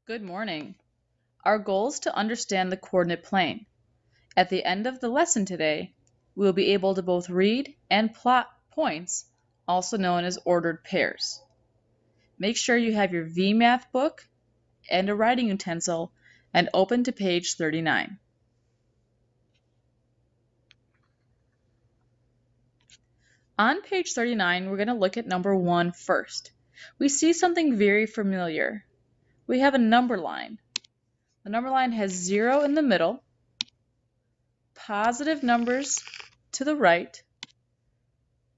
Good morning. Our goal is to understand the coordinate plane. At the end of the lesson today, we will be able to both read and plot points, also known as ordered pairs. Make sure you have your VMath book and a writing utensil and open to page 39. On page 39, we're going to look at number 1 first. We see something very familiar. We have a number line. The number line has 0 in the middle, positive numbers to the right,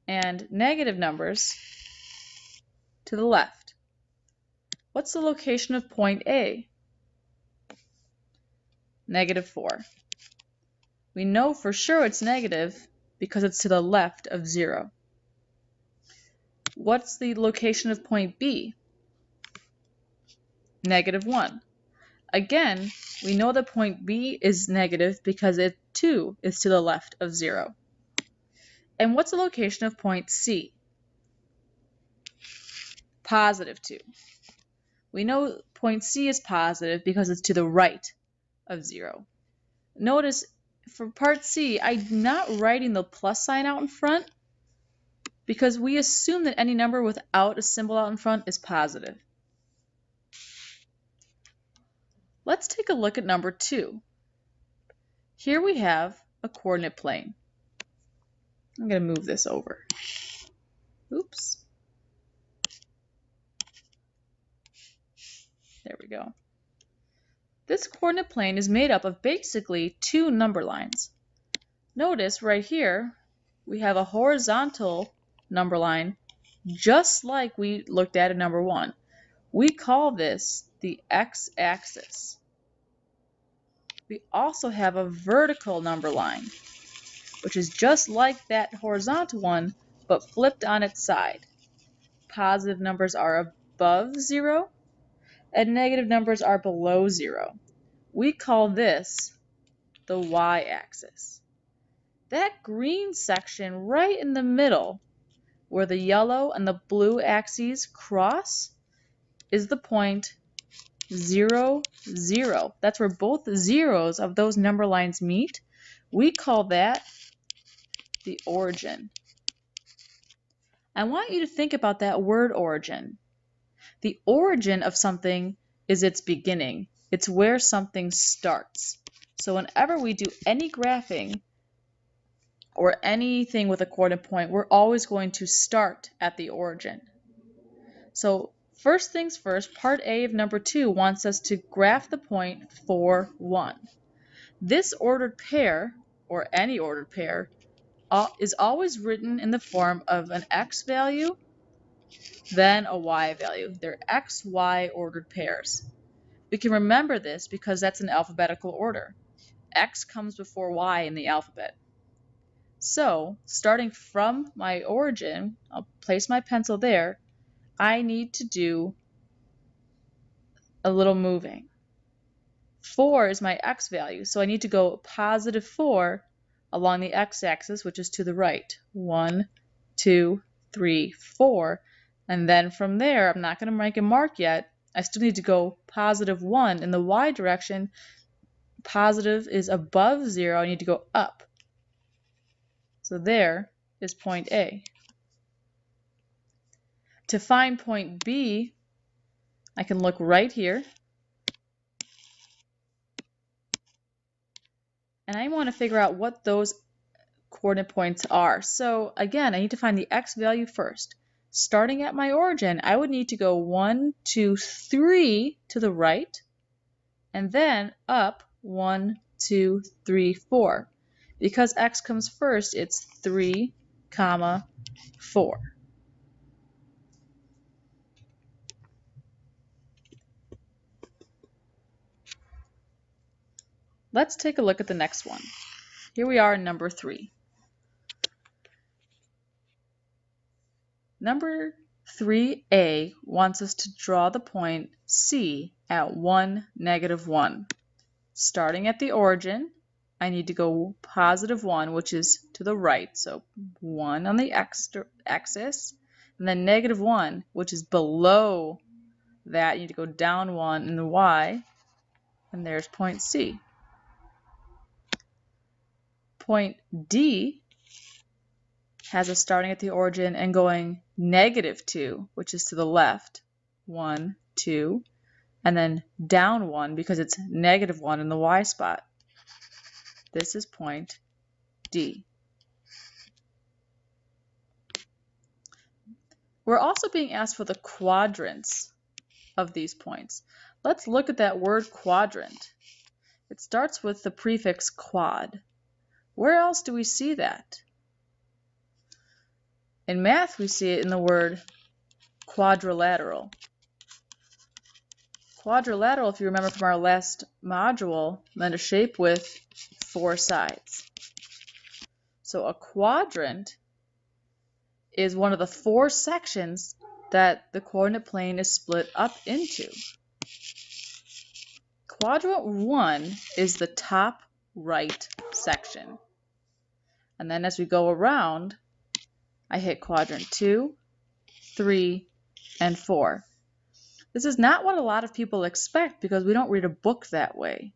and negative numbers to the left. What's the location of point A? -4. We know for sure it's negative because it's to the left of 0. What's the location of point B? -1. Again, we know that point B is negative because it too is to the left of 0. And what's the location of point C? +2. We know point C is positive because it's to the right of 0. Notice for part C, I'm not writing the plus sign out in front because we assume that any number without a symbol out in front is positive. Let's take a look at number 2. Here we have a coordinate plane. I'm going to move this over. Oops. There we go. This coordinate plane is made up of basically 2 number lines. Notice right here we have a horizontal number line just like we looked at in number 1. We call this the x-axis. We also have a vertical number line, which is just like that horizontal one, but flipped on its side. Positive numbers are above 0, and negative numbers are below 0. We call this the y-axis. That green section right in the middle, where the yellow and the blue axes cross, is the point 0, 0. That's where both zeros of those number lines meet. We call that the origin. I want you to think about that word origin. The origin of something is its beginning. It's where something starts. So whenever we do any graphing or anything with a coordinate point, we're always going to start at the origin. So first things first, part A of number 2 wants us to graph the point 4, 1. This ordered pair, or any ordered pair, is always written in the form of an x value, then a y value. They're x, y ordered pairs. We can remember this because that's in alphabetical order. X comes before y in the alphabet. So, starting from my origin, I'll place my pencil there, I need to do a little moving. 4 is my x value, so I need to go +4 along the x-axis, which is to the right. 1, 2, 3, 4. And then from there, I'm not going to make a mark yet. I still need to go +1 in the y direction. Positive is above 0. I need to go up. So there is point A. To find point B, I can look right here. And I want to figure out what those coordinate points are. So again, I need to find the x value first. Starting at my origin, I would need to go 1, 2, 3 to the right, and then up 1, 2, 3, 4. Because x comes first, it's 3, 4. Let's take a look at the next one. Here we are in number 3. Number 3A wants us to draw the point C at 1, -1. Starting at the origin, I need to go +1, which is to the right, so 1 on the x-axis, and then -1, which is below that, you need to go down 1 in the y, and there's point C. Point D has us starting at the origin and going -2, which is to the left, 1, 2, and then down 1 because it's -1 in the y spot. This is point D. We're also being asked for the quadrants of these points. Let's look at that word quadrant. It starts with the prefix quad. Where else do we see that? In math, we see it in the word quadrilateral. Quadrilateral, if you remember from our last module, meant a shape with 4 sides. So a quadrant is one of the 4 sections that the coordinate plane is split up into. Quadrant 1 is the top right section. And then as we go around, I hit quadrant 2, 3, and 4. This is not what a lot of people expect because we don't read a book that way.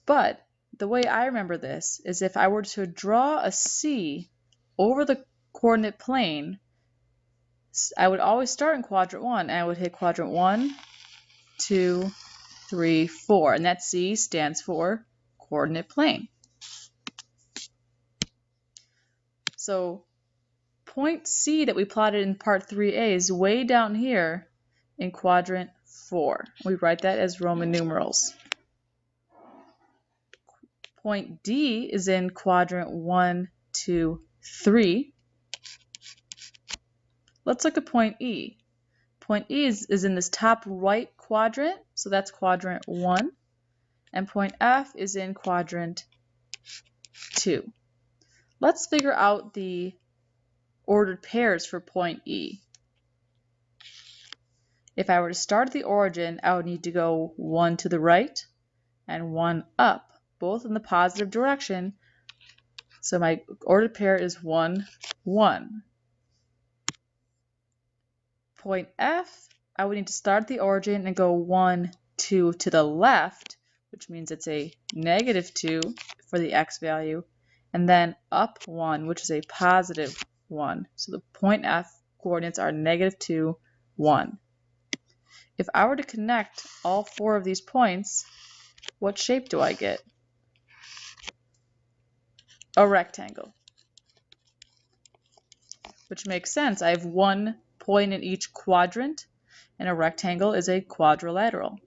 But the way I remember this is if I were to draw a C over the coordinate plane, I would always start in quadrant 1 and I would hit quadrant 1, 2, 3, 4. And that C stands for coordinate plane. So point C that we plotted in part 3A is way down here in quadrant 4. We write that as Roman numerals. Point D is in quadrant 1, 2, 3. Let's look at point E. Point E is in this top right quadrant, so that's quadrant 1. And point F is in quadrant 2. Let's figure out the ordered pairs for point E. If I were to start at the origin, I would need to go 1 to the right and 1 up, both in the positive direction. So my ordered pair is 1, 1. Point F, I would need to start at the origin and go 1, 2 to the left, which means it's a -2 for the x value, and then up 1, which is a positive 1. So the point F coordinates are -2, 1. If I were to connect all 4 of these points, what shape do I get? A rectangle. Which makes sense. I have 1 point in each quadrant, and a rectangle is a quadrilateral.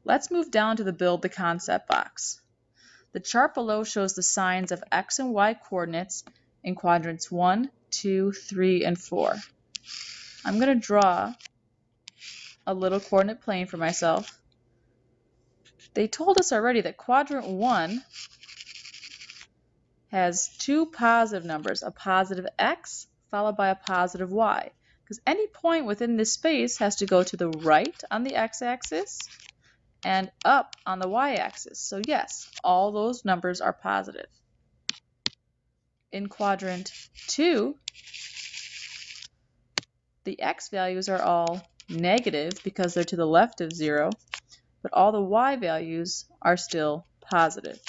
Let's move down to the build the concept box. The chart below shows the signs of x and y coordinates in quadrants 1, 2, 3, and 4. I'm going to draw a little coordinate plane for myself. They told us already that quadrant 1 has 2 positive numbers, a positive x followed by a positive y, because any point within this space has to go to the right on the x-axis and up on the y-axis. So yes, all those numbers are positive. In quadrant 2, the x values are all negative because they're to the left of 0, but all the y values are still positive.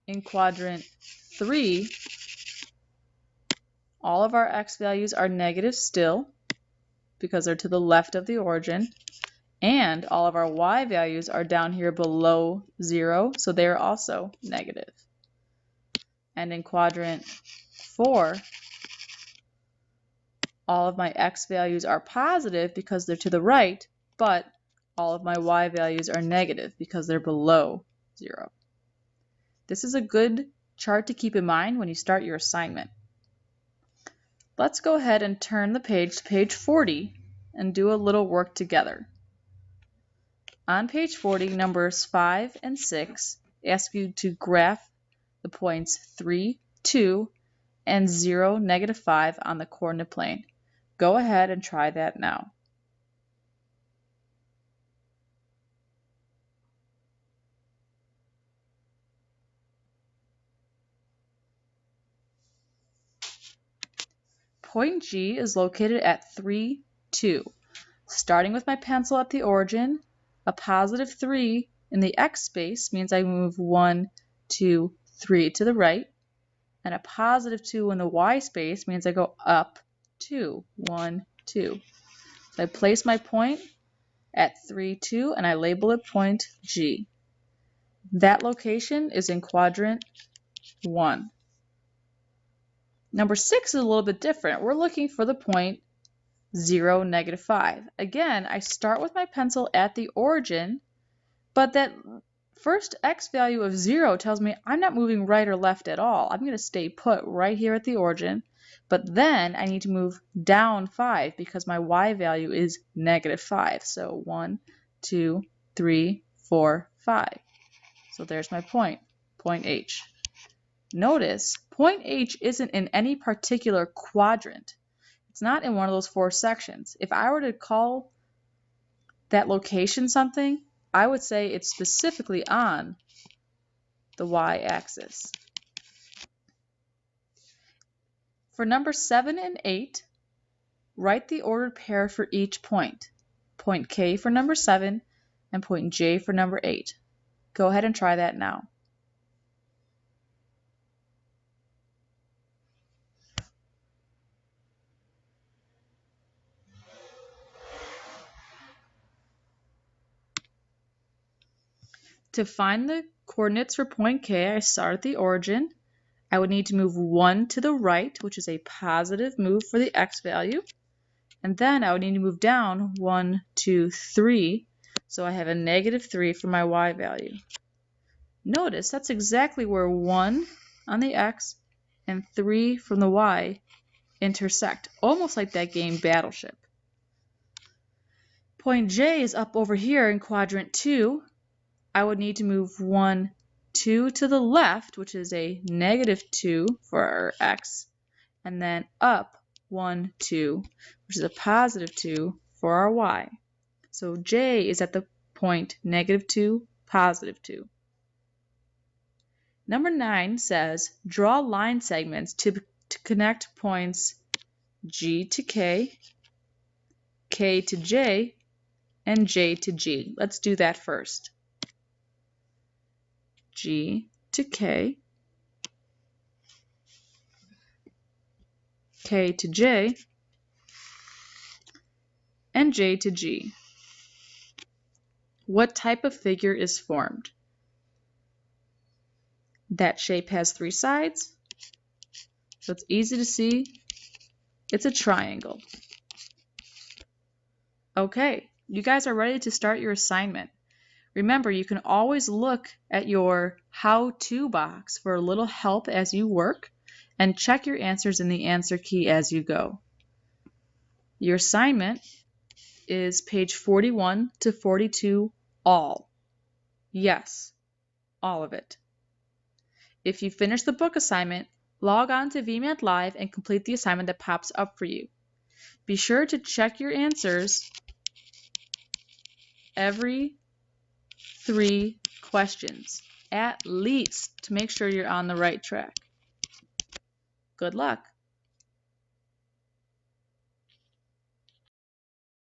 In quadrant 3, all of our x values are negative still because they're to the left of the origin, and all of our y values are down here below 0, so they're also negative. And in quadrant 4, all of my x values are positive because they're to the right, but all of my y values are negative because they're below 0. This is a good chart to keep in mind when you start your assignment. Let's go ahead and turn the page to page 40 and do a little work together. On page 40, numbers 5 and 6 ask you to graph the points 3, 2, and 0, -5 on the coordinate plane. Go ahead and try that now. point G is located at 3, 2. Starting with my pencil at the origin, a positive 3 in the x space means I move 1, 2, 3 to the right, and a positive 2 in the y space means I go up 2, 1, 2. So I place my point at 3, 2, and I label it point G. That location is in quadrant 1. Number 6 is a little bit different. We're looking for the point 0, -5. Again, I start with my pencil at the origin, but that first x value of 0 tells me I'm not moving right or left at all. I'm going to stay put right here at the origin, but then I need to move down 5 because my y value is -5. So 1, 2, 3, 4, 5. So there's my point H. Notice, point H isn't in any particular quadrant. It's not in one of those 4 sections. If I were to call that location something, I would say it's specifically on the y-axis. For number 7 and 8, write the ordered pair for each point. Point K for number 7 and point J for number 8. Go ahead and try that now. To find the coordinates for point K, I start at the origin. I would need to move 1 to the right, which is a positive move for the x value. And then I would need to move down 1, 2, 3. So I have a -3 for my y value. Notice that's exactly where 1 on the x and 3 from the y intersect, almost like that game Battleship. Point J is up over here in quadrant 2. I would need to move 1, 2 to the left, which is a -2 for our x, and then up 1, 2, which is a +2 for our y. So J is at the point -2, +2. Number 9 says, draw line segments to connect points G to K, K to J, and J to G. Let's do that first. G to K, K to J, and J to G. What type of figure is formed? That shape has 3 sides, so it's easy to see. It's a triangle. Okay, you guys are ready to start your assignment. Remember, you can always look at your how-to box for a little help as you work, and check your answers in the answer key as you go. Your assignment is page 41 to 42, all. Yes, all of it. If you finish the book assignment, log on to VMAT Live and complete the assignment that pops up for you. Be sure to check your answers every 3 questions, at least, to make sure you're on the right track. Good luck.